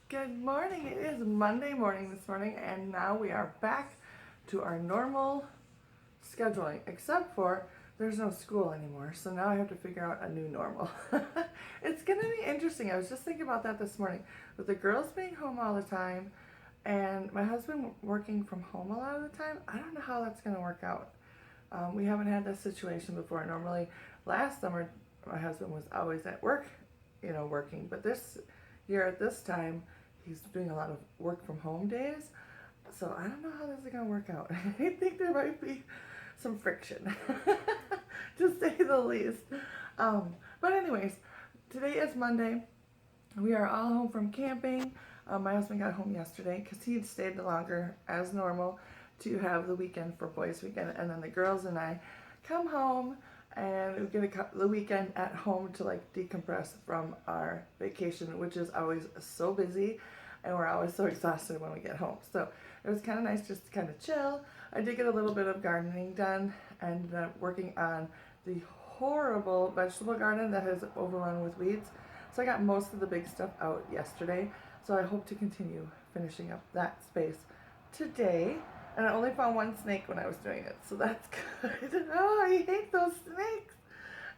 Good morning. It is Monday morning this morning, and now we are back to our normal scheduling, except for there's no school anymore, so now I have to figure out a new normal. It's going to be interesting. I was just thinking about that this morning, with the girls being home all the time and my husband working from home a lot of the time. I don't know how that's going to work out. We haven't had this situation before. Normally, last summer, my husband was always at work, working, but this year at this time, he's doing a lot of work from home days, so I don't know how this is going to work out. I think there might be some friction, to say the least. But anyways, today is Monday. We are all home from camping. My husband got home yesterday because he had stayed longer as normal to have the weekend for boys' weekend, and then the girls and I come home and we get the weekend at home to decompress from our vacation, which is always so busy, and we're always so exhausted when we get home. So it was kind of nice just to kind of chill. I did get a little bit of gardening done and working on the horrible vegetable garden that has overrun with weeds. So I got most of the big stuff out yesterday. So I hope to continue finishing up that space today. And I only found one snake when I was doing it, so that's good. Oh, I hate those snakes.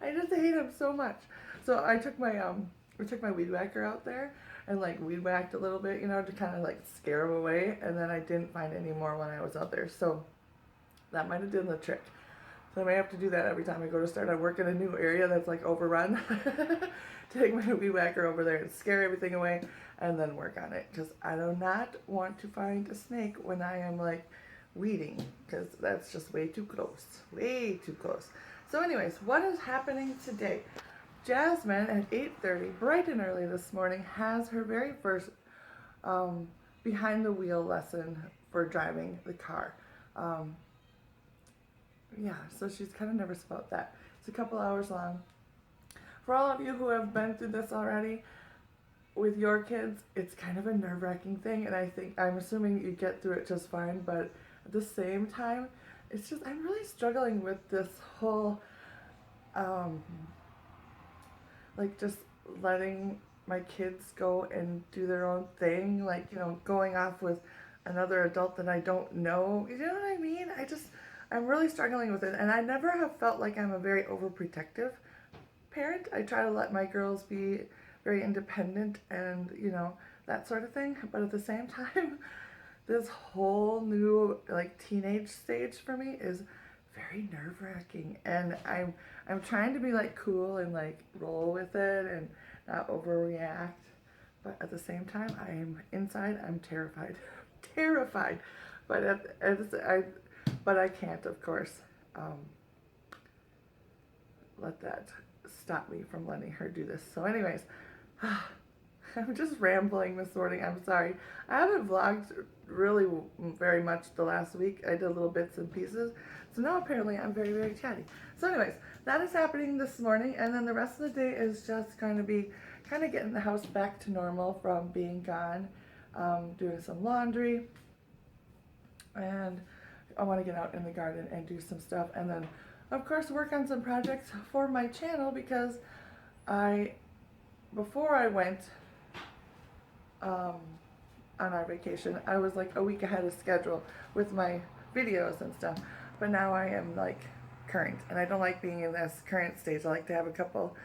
I just hate them so much. So I took my weed whacker out there and weed whacked a little bit, to kind of scare them away. And then I didn't find any more when I was out there. So that might have done the trick. So I may have to do that every time I go to start. I work in a new area that's overrun. Take my weed whacker over there and scare everything away and then work on it. Because I do not want to find a snake when I am weeding, because that's just way too close. Way too close. So anyways, what is happening today? Jasmine at 8:30, bright and early this morning, has her very first behind the wheel lesson for driving the car. So she's kind of nervous about that. It's a couple hours long. For all of you who have been through this already with your kids, it's kind of a nerve-wracking thing, and I'm assuming you get through it just fine, but at the same time, it's just, I'm really struggling with this whole just letting my kids go and do their own thing, going off with another adult that I don't know. You know what I mean? I'm really struggling with it, and I never have felt like I'm a very overprotective parent. I try to let my girls be very independent and, that sort of thing, but at the same time, this whole new teenage stage for me is very nerve-wracking, and I'm trying to be cool and roll with it and not overreact, but at the same time I'm terrified. Terrified, but I can't, of course, let that stop me from letting her do this. So anyways, I'm just rambling this morning. I'm sorry. I haven't vlogged really very much the last week. I did little bits and pieces. So now apparently I'm very, very chatty. So anyways, that is happening this morning. And then the rest of the day is just going to be kind of getting the house back to normal from being gone, doing some laundry. And I want to get out in the garden and do some stuff. And then, of course, work on some projects for my channel, because before I went on our vacation, I was a week ahead of schedule with my videos and stuff, but now I am current, and I don't like being in this current stage. I like to have a couple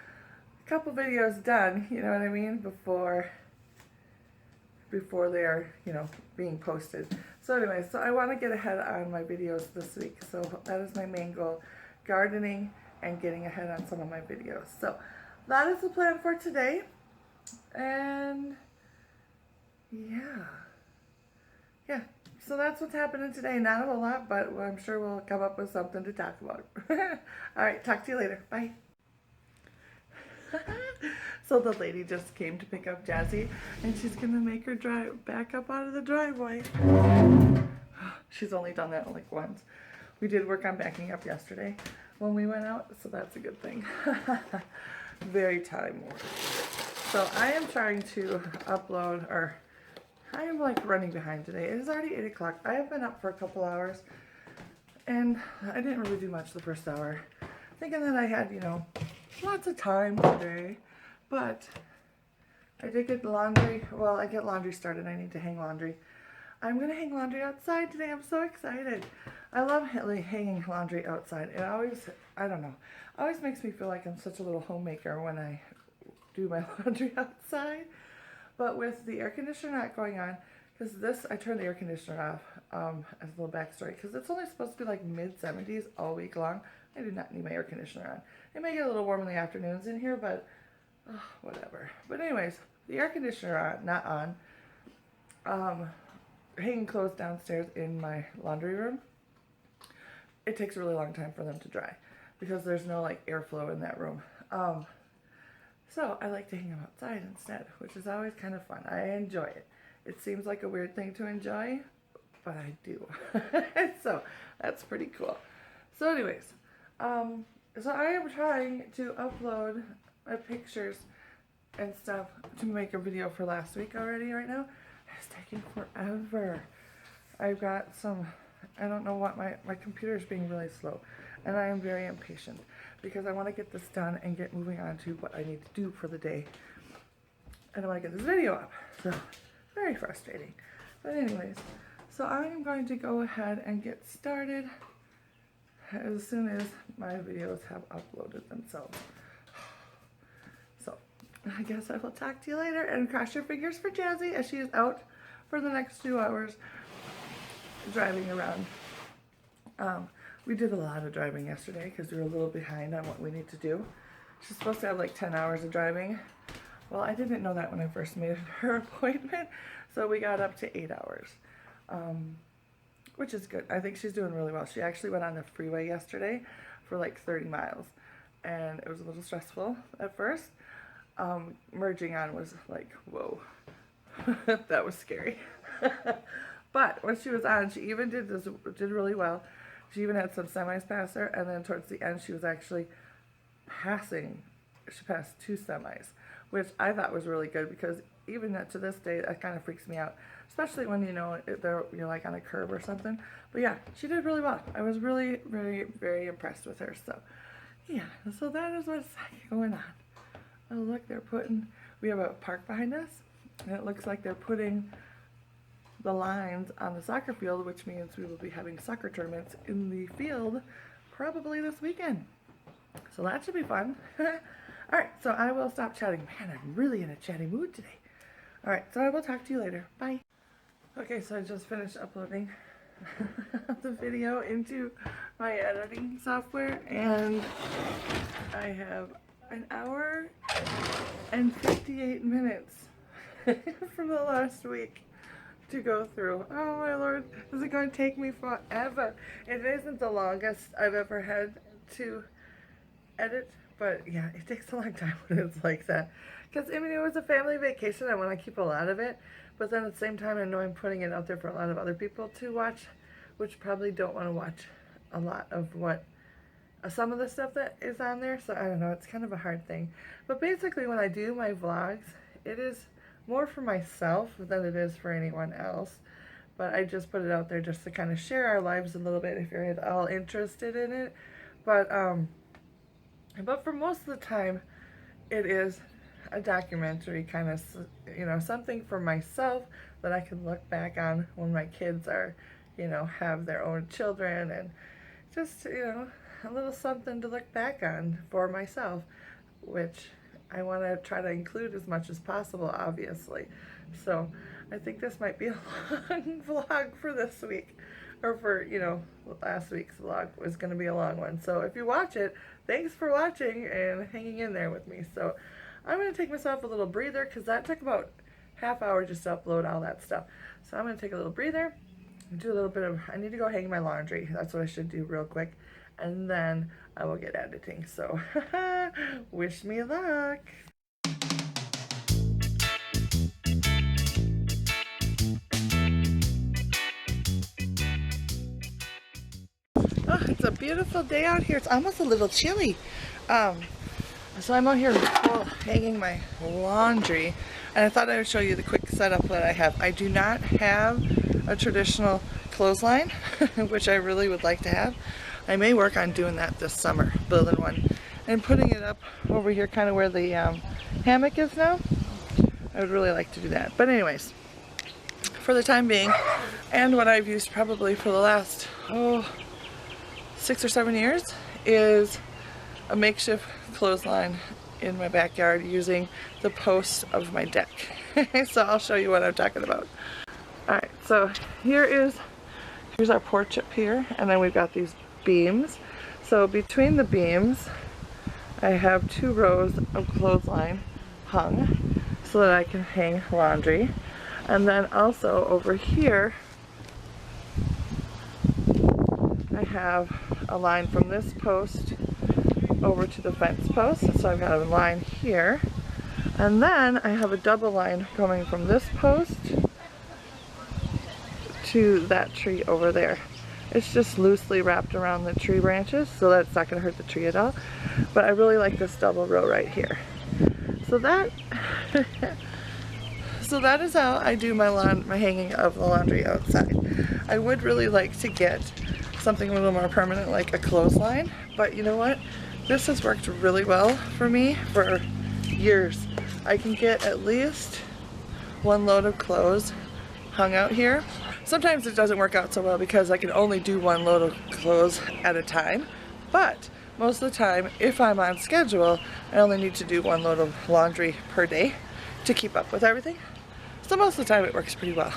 videos done, you know what I mean, before they are, being posted. So anyway, so I want to get ahead on my videos this week, so that is my main goal, gardening and getting ahead on some of my videos. So that is the plan for today, and yeah, so that's what's happening today. Not a whole lot, but I'm sure we'll come up with something to talk about. All right, talk to you later. Bye. So the lady just came to pick up Jazzy, and she's gonna make her drive back up out of the driveway. She's only done that once. We did work on backing up yesterday when we went out, so that's a good thing. Very time work. So I am trying to upload, or I am running behind today. It is already 8 o'clock. I have been up for a couple hours, and I didn't really do much the first hour, thinking that I had, lots of time today, but I did get the laundry. Well, I get laundry started. I need to hang laundry. I'm going to hang laundry outside today. I'm so excited. I love hanging laundry outside. It always, I don't know, always makes me feel like I'm such a little homemaker when I do my laundry outside. But with the air conditioner not going on, because this, I turned the air conditioner off as a little backstory, because it's only supposed to be like mid-70s all week long. I do not need my air conditioner on. It may get a little warm in the afternoons in here, but whatever. But anyways, the air conditioner on, not on. Hanging clothes downstairs in my laundry room, it takes a really long time for them to dry because there's no like airflow in that room. So I like to hang them outside instead, which is always kind of fun. I enjoy it. It seems like a weird thing to enjoy, but I do. So that's pretty cool. So anyways, so I am trying to upload my pictures and stuff to make a video for last week already right now. It's taking forever. I've got some, I don't know what, my computer's being really slow. And I am very impatient because I want to get this done and get moving on to what I need to do for the day. And I want to get this video up. So, very frustrating. But anyways, so I am going to go ahead and get started as soon as my videos have uploaded themselves. So, I guess I will talk to you later, and cross your fingers for Jazzy as she is out for the next 2 hours driving around. We did a lot of driving yesterday because we were a little behind on what we need to do. She's supposed to have like 10 hours of driving. Well, I didn't know that when I first made her appointment, so we got up to 8 hours, which is good. I think she's doing really well. She actually went on the freeway yesterday for like 30 miles, and it was a little stressful at first. Merging on was like, whoa, that was scary. But when she was on, she even did really well. She even had some semis pass her, and then towards the end, she was actually passing. She passed 2 semis, which I thought was really good because even to this day, that kind of freaks me out, especially when, you know, you're like on a curve or something. But yeah, she did really well. I was really, very, very impressed with her. So yeah, so that is what's going on. Oh look, we have a park behind us, and it looks like they're putting the lines on the soccer field, which means we will be having soccer tournaments in the field probably this weekend. So that should be fun. Alright, so I will stop chatting. Man, I'm really in a chatty mood today. Alright, so I will talk to you later. Bye. Okay, so I just finished uploading the video into my editing software, and I have an hour and 58 minutes from the last week to go through. Oh my lord, this is going to take me forever. It isn't the longest I've ever had to edit, but yeah, it takes a long time when it's like that. Because I mean, it was a family vacation. I want to keep a lot of it, but then at the same time, I know I'm putting it out there for a lot of other people to watch, which probably don't want to watch a lot of some of the stuff that is on there. So I don't know, it's kind of a hard thing. But basically, when I do my vlogs, it is more for myself than it is for anyone else. But I just put it out there just to kind of share our lives a little bit if you're at all interested in it. But for most of the time, it is a documentary kind of, you know, something for myself that I can look back on when my kids are, you know, have their own children, and just, you know, a little something to look back on for myself, which I want to try to include as much as possible, obviously. So I think this might be a long vlog for this week, or for, you know, last week's vlog was going to be a long one. So if you watch it, thanks for watching and hanging in there with me. So I'm going to take myself a little breather because that took about half hour just to upload all that stuff. So I'm going to take a little breather, do a little bit of, I need to go hang my laundry. That's what I should do real quick. And then I will get editing. So wish me luck. Oh, it's a beautiful day out here. It's almost a little chilly. So I'm out here hanging my laundry, and I thought I would show you the quick setup that I have. I do not have a traditional clothesline, which I really would like to have. I may work on doing that this summer, building one and putting it up over here kind of where the hammock is now. I would really like to do that. But anyways, for the time being, and what I've used probably for the last 6 or 7 years, is a makeshift clothesline in my backyard using the posts of my deck. So I'll show you what I'm talking about. Alright, so here's our porch up here, and then we've got these beams. So between the beams I have 2 rows of clothesline hung so that I can hang laundry. And then also over here I have a line from this post over to the fence post, so I've got a line here, and then I have a double line coming from this post to that tree over there. It's just loosely wrapped around the tree branches, so that's not going to hurt the tree at all, but I really like this double row right here. So that so that is how I do my hanging of the laundry outside. I would really like to get something a little more permanent like a clothesline, but you know what? This has worked really well for me for years. I can get at least 1 load of clothes hung out here. Sometimes it doesn't work out so well because I can only do 1 load of clothes at a time, but most of the time, if I'm on schedule, I only need to do 1 load of laundry per day to keep up with everything. So most of the time it works pretty well.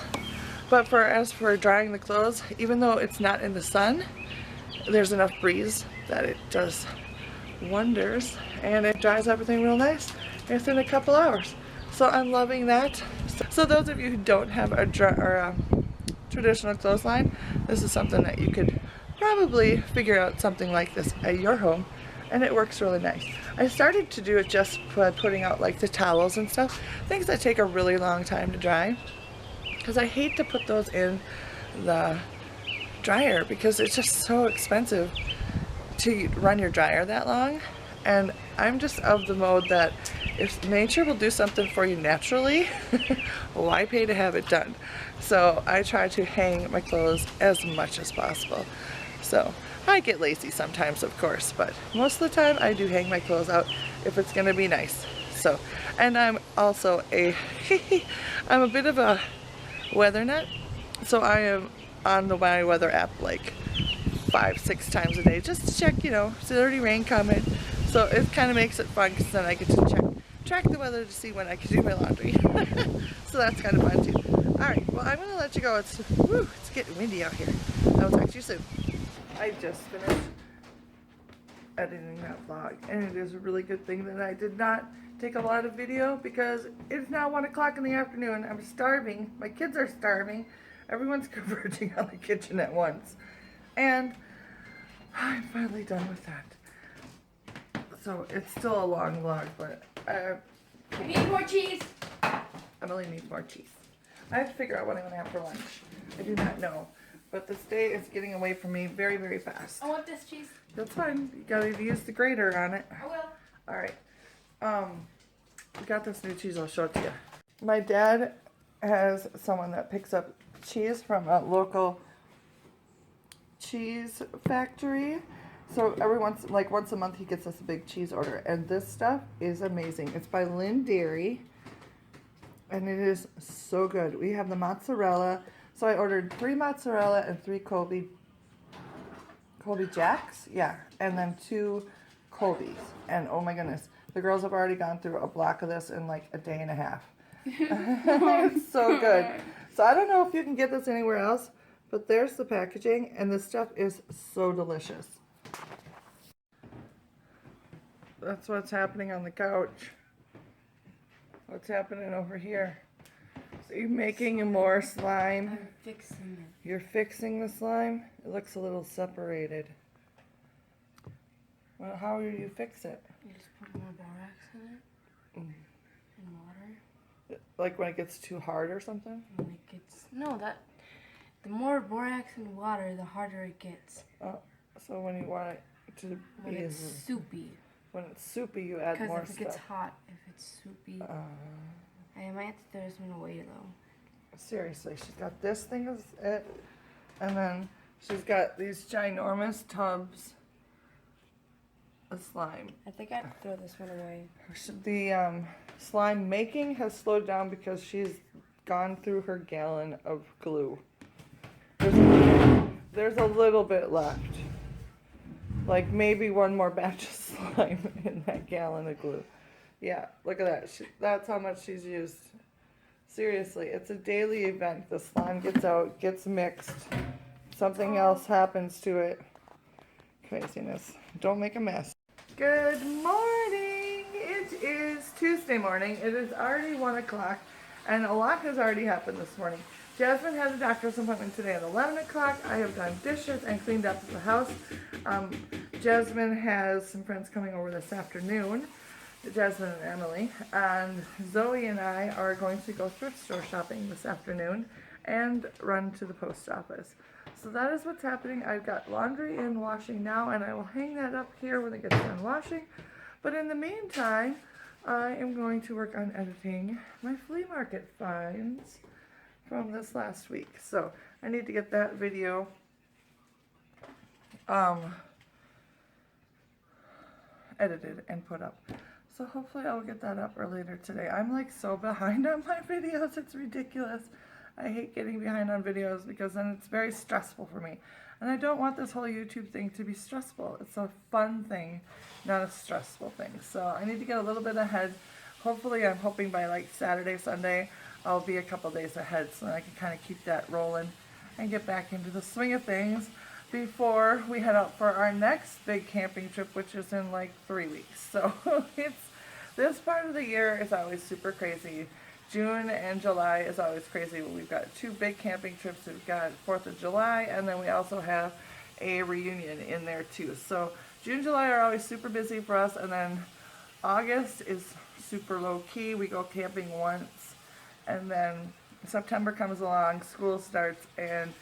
But as for drying the clothes, even though it's not in the sun, there's enough breeze that it does wonders, and it dries everything real nice within a couple hours. So I'm loving that. So those of you who don't have a traditional clothesline, this is something that you could probably figure out something like this at your home, and it works really nice. I started to do it just putting out like the towels and stuff, things that take a really long time to dry, because I hate to put those in the dryer because it's just so expensive to run your dryer that long. And I'm just of the mode that if nature will do something for you naturally, why pay to have it done? So I try to hang my clothes as much as possible. So I get lazy sometimes, of course, but most of the time I do hang my clothes out if it's gonna be nice. So, and I'm also I'm a bit of a weather nut, so I am on the My Weather app like 5-6 times a day just to check, you know, is there any rain coming? So it kind of makes it fun because then I get to track the weather to see when I can do my laundry. So that's kind of fun too. Alright, well I'm going to let you go. It's getting windy out here. I will talk to you soon. I just finished editing that vlog, and it is a really good thing that I did not take a lot of video because it's now 1 o'clock in the afternoon. I'm starving. My kids are starving. Everyone's converging on the kitchen at once. And I'm finally done with that. So it's still a long vlog, but I need more cheese. Emily needs more cheese. I have to figure out what I'm going to have for lunch. I do not know. But this day is getting away from me very, very fast. I want this cheese. That's fine. You gotta use the grater on it. I will. Alright. We got this new cheese. I'll show it to you. My dad has someone that picks up cheese from a local cheese factory. So once a month he gets us a big cheese order. And this stuff is amazing. It's by Lynn Dairy. And it is so good. We have the mozzarella. So I ordered 3 mozzarella and 3 Colby Jacks. Yeah. And then 2 Colbys. And oh my goodness. The girls have already gone through a block of this in like a day and a half. It's so good. So I don't know if you can get this anywhere else, but there's the packaging, and this stuff is so delicious. That's what's happening on the couch. What's happening over here? So you're making more slime. I'm fixing it. You're fixing the slime? It looks a little separated. Well, how do you fix it? You just put more borax in it. And water. Like when it gets too hard or something? When it gets... No, the more borax and water, the harder it gets. Oh, so when you want it to when be... it's soupy. When it's soupy, you add more stuff. Because if it gets hot, if it's soupy... I might have to throw this one away, though. Seriously, she's got this thing as it, and then she's got these ginormous tubs of slime. I think I have to throw this one away. slime making has slowed down because she's gone through her gallon of glue. There's a little bit left. Like maybe one more batch of slime in that gallon of glue. Yeah, look at that. That's how much she's used. Seriously, it's a daily event. The slime gets out, gets mixed. Something else happens to it. Craziness. Don't make a mess. Good morning. It is Tuesday morning. It is already 1 o'clock, and a lot has already happened this morning. Jasmine has a doctor's appointment today at 11 o'clock. I have done dishes and cleaned up the house. Jasmine has some friends coming over this afternoon, Jasmine and Emily, and Zoe and I are going to go thrift store shopping this afternoon and run to the post office. So that is what's happening. I've got laundry in washing now, and I will hang that up here when it gets done washing. But in the meantime, I am going to work on editing my flea market finds from this last week. So I need to get that video edited and put up. So hopefully I'll get that up later today. I'm like so behind on my videos, it's ridiculous. I hate getting behind on videos because then it's very stressful for me. And I don't want this whole YouTube thing to be stressful. It's a fun thing, not a stressful thing. So I need to get a little bit ahead. Hopefully I'm hoping by like Saturday, Sunday, I'll be a couple days ahead so that I can kind of keep that rolling and get back into the swing of things before we head out for our next big camping trip, which is in like 3 weeks. So this part of the year is always super crazy. June and July is always crazy. We've got 2 big camping trips. We've got 4th of July, and then we also have a reunion in there too. So June, July are always super busy for us, and then August is super low key. We go camping once, and then September comes along, school starts, and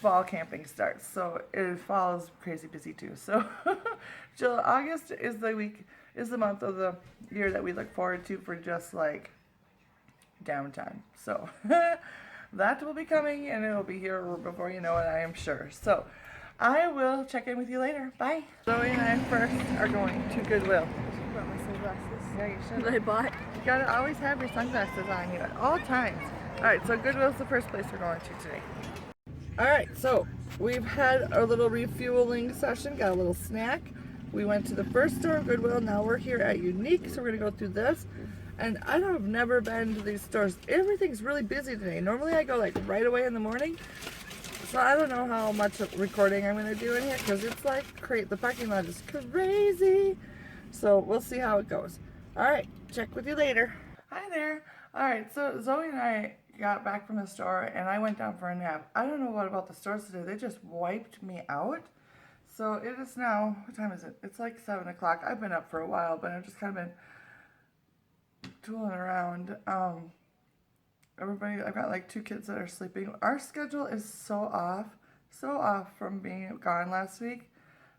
fall camping starts. So fall is crazy busy too. So August is the month of the year that we look forward to for just like downtime. So that will be coming, and it'll be here before you know it, I am sure. So I will check in with you later. Bye. Zoe and I first are going to Goodwill. I should brought my sunglasses. Yeah, you should. That I bought. You gotta always have your sunglasses on you at all times. Alright, so Goodwill's the first place we're going to today. Alright, so we've had our little refueling session, got a little snack. We went to the first store of Goodwill, now we're here at Unique, so we're gonna go through this. And I have never been to these stores. Everything's really busy today. Normally I go like right away in the morning. So I don't know how much recording I'm going to do in here because it's like the parking lot is crazy. So we'll see how it goes. Alright, check with you later. Hi there. Alright, so Zoe and I got back from the store and I went down for a nap. I don't know what about the stores today. They just wiped me out. So it is now, what time is it? It's like 7 o'clock. I've been up for a while, but I've just kind of been tooling around. Everybody, I've got like 2 kids that are sleeping. Our schedule is so off from being gone last week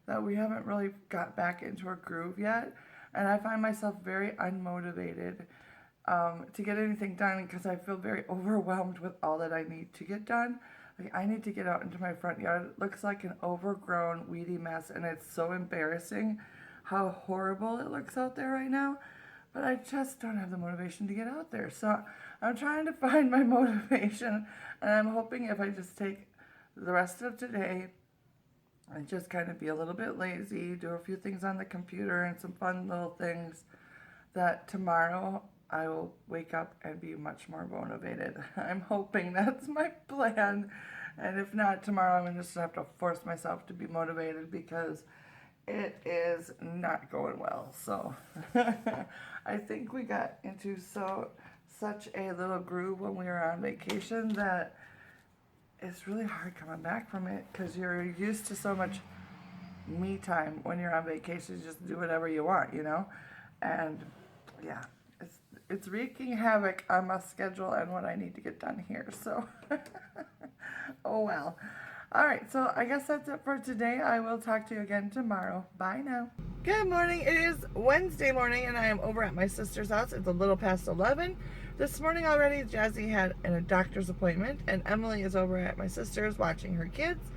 that we haven't really got back into our groove yet. And I find myself very unmotivated to get anything done because I feel very overwhelmed with all that I need to get done. Like I need to get out into my front yard. It looks like an overgrown, weedy mess, and it's so embarrassing how horrible it looks out there right now. But I just don't have the motivation to get out there. So I'm trying to find my motivation, and I'm hoping if I just take the rest of today and just kind of be a little bit lazy, do a few things on the computer and some fun little things, that tomorrow I will wake up and be much more motivated. I'm hoping that's my plan. And if not, tomorrow I'm going to just have to force myself to be motivated because it is not going well. So I think we got into such a little groove when we were on vacation that it's really hard coming back from it because you're used to so much me time when you're on vacation. You just do whatever you want, you know? And yeah, it's wreaking havoc on my schedule and what I need to get done here. So oh well. Alright, so I guess that's it for today. I will talk to you again tomorrow. Bye now. Good morning. It is Wednesday morning and I am over at my sister's house. It's a little past 11. This morning already, Jazzy had a doctor's appointment and Emily is over at my sister's watching her kids.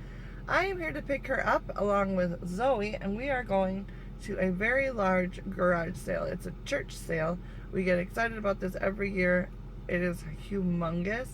I am here to pick her up along with Zoe and we are going to a very large garage sale. It's a church sale. We get excited about this every year. It is humongous.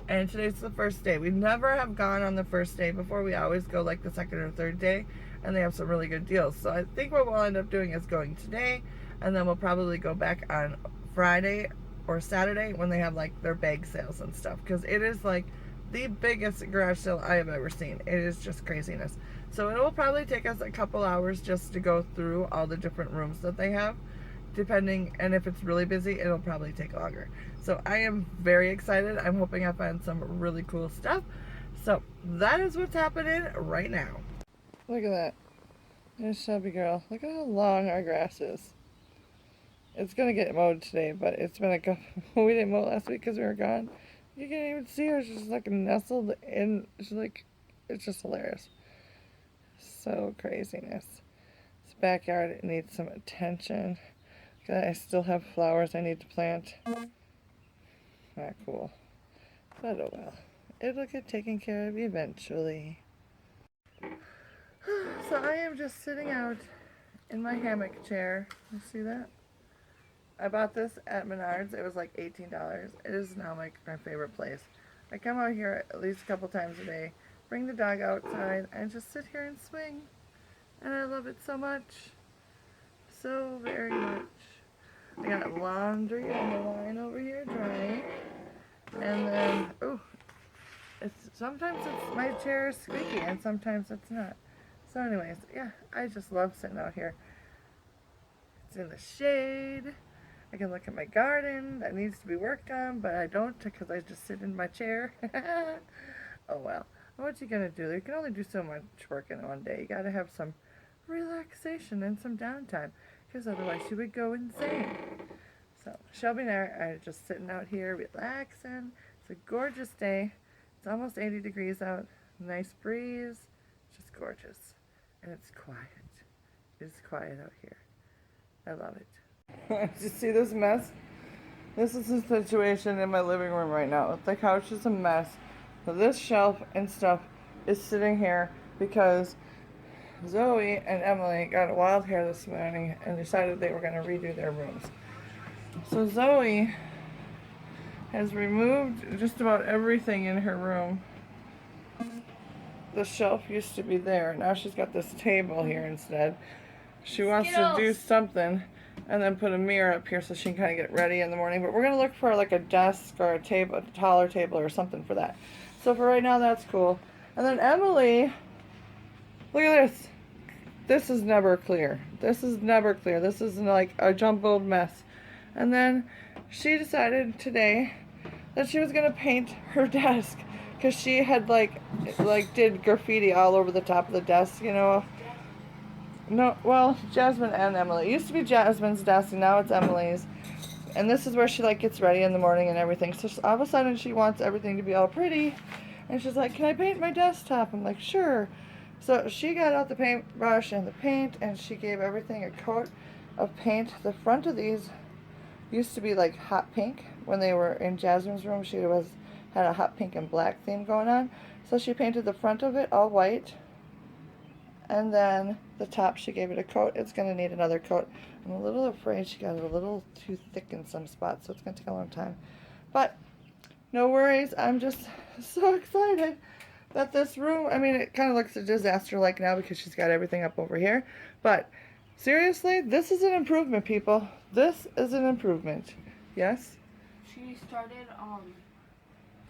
And today's the first day. We never have gone on the first day before. We always go like the second or third day, and they have some really good deals. So I think what we'll end up doing is going today, and then we'll probably go back on Friday or Saturday when they have like their bag sales and stuff, because it is like the biggest garage sale I have ever seen. It is just craziness. So it will probably take us a couple hours just to go through all the different rooms that they have, depending, and if it's really busy, it'll probably take longer. So I am very excited. I'm hoping I find some really cool stuff. So that is what's happening right now. Look at that. There's Shelby girl. Look at how long our grass is. It's gonna get mowed today, but it's been a couple. We didn't mow last week because we were gone. You can't even see her. She's like nestled in. She's like, it's just hilarious. So craziness. This backyard, it needs some attention. I still have flowers I need to plant. Not cool. But oh well. It'll get taken care of eventually. So I am just sitting out in my hammock chair. You see that? I bought this at Menards. It was like $18. It is now my favorite place. I come out here at least a couple times a day, bring the dog outside, and just sit here and swing. And I love it so much. So very much. I got laundry on the line over here drying. And then, sometimes my chair is squeaky and sometimes it's not. So anyways, yeah, I just love sitting out here. It's in the shade. I can look at my garden that needs to be worked on, but I don't because I just sit in my chair. Oh well, what you gonna do? You can only do so much work in one day. You gotta have some relaxation and some downtime, because otherwise you would go insane. So Shelby and I are just sitting out here relaxing. It's a gorgeous day. It's almost 80 degrees out. Nice breeze. Just gorgeous. And it's quiet. It's quiet out here. I love it. Did you see this mess? This is the situation in my living room right now. The couch is a mess. So this shelf and stuff is sitting here because Zoe and Emily got a wild hair this morning and decided they were going to redo their rooms. So Zoe has removed just about everything in her room. The shelf used to be there. Now she's got this table here instead. She wants to do something and then put a mirror up here so she can kind of get ready in the morning. But we're going to look for like a desk or a table, a taller table or something for that. So for right now, that's cool. And then Emily, look at this. This is never clear. This is never clear. This is like a jumbled mess. And then she decided today that she was going to paint her desk because she had like did graffiti all over the top of the desk, you know. No, well, Jasmine and Emily. It used to be Jasmine's desk, and now it's Emily's. And this is where she like gets ready in the morning and everything. So all of a sudden she wants everything to be all pretty. And she's like, can I paint my desktop? I'm like, sure. So she got out the paintbrush and the paint, and she gave everything a coat of paint. The front of these used to be like hot pink. When they were in Jasmine's room, she had a hot pink and black theme going on. So she painted the front of it all white. And then the top, she gave it a coat. It's going to need another coat. I'm a little afraid she got it a little too thick in some spots, so it's going to take a long time. But no worries. I'm just so excited that this room, I mean, it kind of looks a disaster-like now because she's got everything up over here. But seriously, this is an improvement, people. This is an improvement. Yes? She started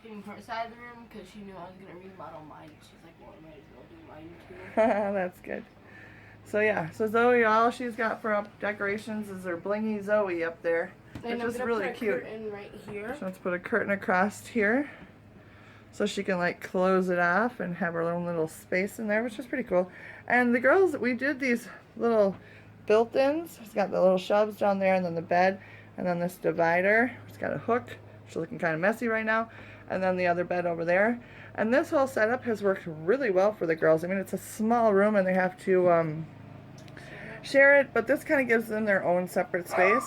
painting her side of the room because she knew I was going to remodel mine. She's like, well, I might as well do mine too. That's good. So yeah, so Zoe, all she's got for up decorations is her blingy Zoe up there, which is really cute. Curtain right here. So let's put a curtain across here, so she can like close it off and have her own little space in there, which is pretty cool. And the girls, we did these little built-ins. It's got the little shelves down there, and then the bed, and then this divider. It's got a hook. It's looking kind of messy right now, and then the other bed over there. And this whole setup has worked really well for the girls. I mean, it's a small room, and they have to share it, but this kind of gives them their own separate space.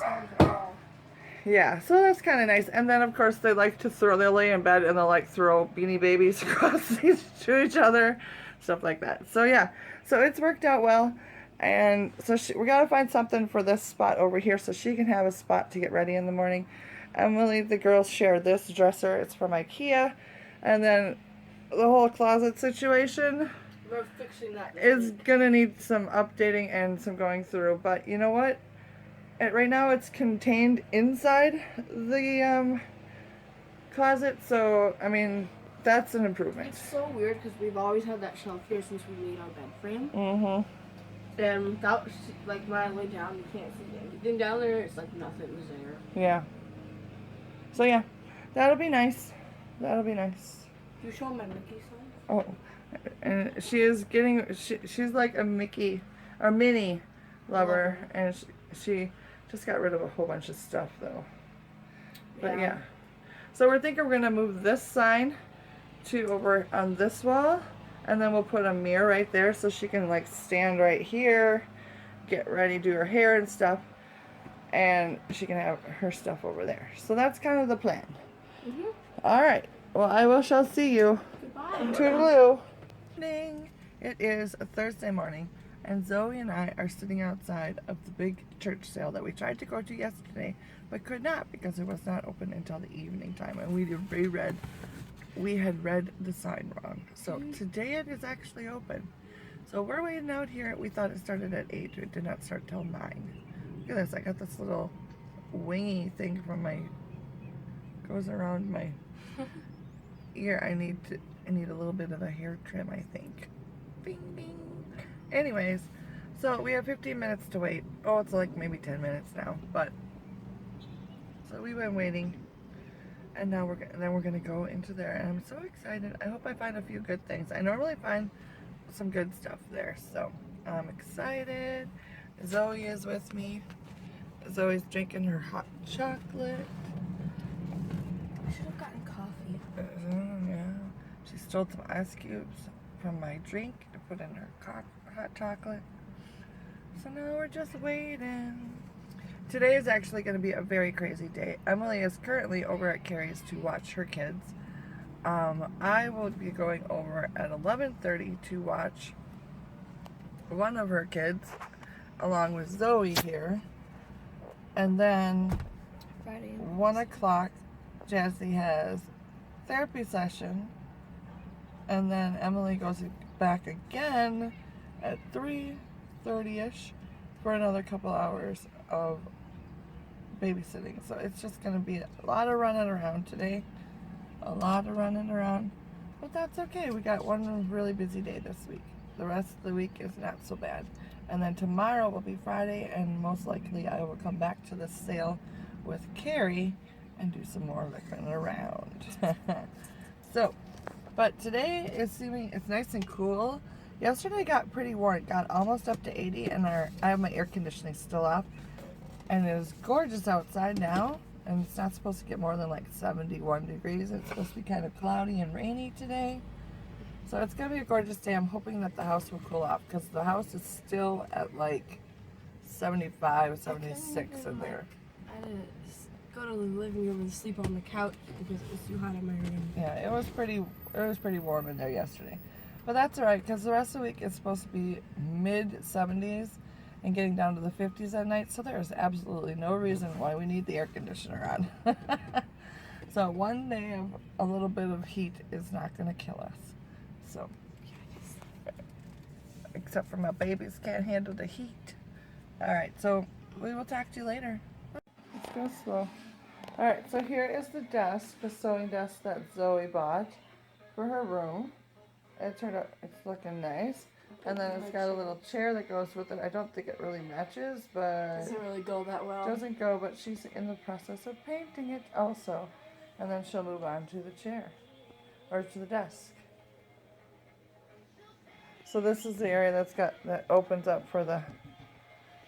Yeah, so that's kind of nice. And then, of course, they like to they'll lay in bed and they'll like throw Beanie Babies across to each other, stuff like that. So yeah, so it's worked out well. And so we got to find something for this spot over here so she can have a spot to get ready in the morning. Emily, the girls share this dresser. It's from IKEA. And then the whole closet situation We're fixing that. is going to need some updating and some going through. But you know what? Right now it's contained inside the closet. So, I mean, that's an improvement. It's so weird because we've always had that shelf here since we made our bed frame. Mm-hmm. And without, like, when I lay down, you can't see anything down there. It's like nothing was there. Yeah. So, yeah. That'll be nice. That'll be nice. You show my Mickey sign? Oh. And she is getting, she's like a Mickey, or Minnie lover. And she just got rid of a whole bunch of stuff, though. But, yeah. So, we're thinking we're going to move this sign to over on this wall. And then we'll put a mirror right there so she can like stand right here, get ready, do her hair and stuff, and she can have her stuff over there. So that's kind of the plan. Mm-hmm. All right. Well, shall see you. Goodbye. Toodaloo. Morning. It is a Thursday morning, and Zoe and I are sitting outside of the big church sale that we tried to go to yesterday, but could not because it was not open until the evening time, and we had read the sign wrong. So today it is actually open. So we're waiting out here. We thought it started at 8. It did not start till 9. Look at this. I got this little wingy thing from goes around my ear. I need a little bit of a hair trim, I think. Bing, bing. Anyways, so we have 15 minutes to wait. Oh, it's like maybe 10 minutes now. But so we've been waiting. And now we're gonna go into there, and I'm so excited. I hope I find a few good things. I normally find some good stuff there, so I'm excited. Zoe is with me. Zoe's drinking her hot chocolate. I should have gotten coffee. Yeah. She stole some ice cubes from my drink to put in her hot chocolate. So now we're just waiting. Today is actually going to be a very crazy day. Emily is currently over at Carrie's to watch her kids. I will be going over at 11:30 to watch one of her kids, along with Zoe here. And then Friday. 1 o'clock, Jazzy has therapy session. And then Emily goes back again at 3:30ish for another couple hours of babysitting. So it's just going to be a lot of running around today. A lot of running around. But that's okay. We got one really busy day this week. The rest of the week is not so bad. And then tomorrow will be Friday, and most likely I will come back to the sale with Carrie and do some more looking around. So, but today is it's nice and cool. Yesterday got pretty warm. It got almost up to 80, and I have my air conditioning still off. And it is gorgeous outside now, and it's not supposed to get more than like 71 degrees. It's supposed to be kind of cloudy and rainy today. So it's going to be a gorgeous day. I'm hoping that the house will cool off because the house is still at like 75, 76 in there. I had to go to the living room and sleep on the couch because it was too hot in my room. Yeah, it was pretty warm in there yesterday. But that's all right because the rest of the week is supposed to be mid-70s. And getting down to the 50s at night, so there's absolutely no reason why we need the air conditioner on. So one day of a little bit of heat is not going to kill us. So, except for my babies can't handle the heat. All right, so we will talk to you later. Let's go slow. All right, so here is the desk, the sewing desk that Zoe bought for her room. It turned out it's looking nice. And then it's got a little chair that goes with it. I don't think it really matches, but Doesn't really go that well. doesn't go, but she's in the process of painting it also. And then she'll move on to the chair, or to the desk. So this is the area that opens up for the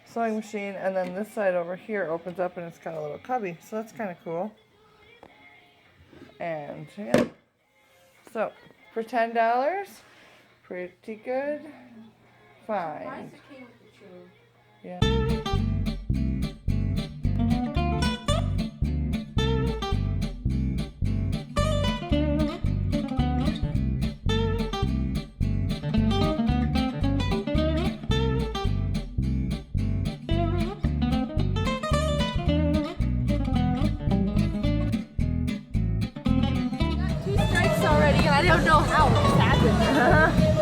sewing machine, and then this side over here opens up and it's got a little cubby. So that's kind of cool. And yeah. So for $10, pretty good. Fine. Yeah. don't know how it just happened.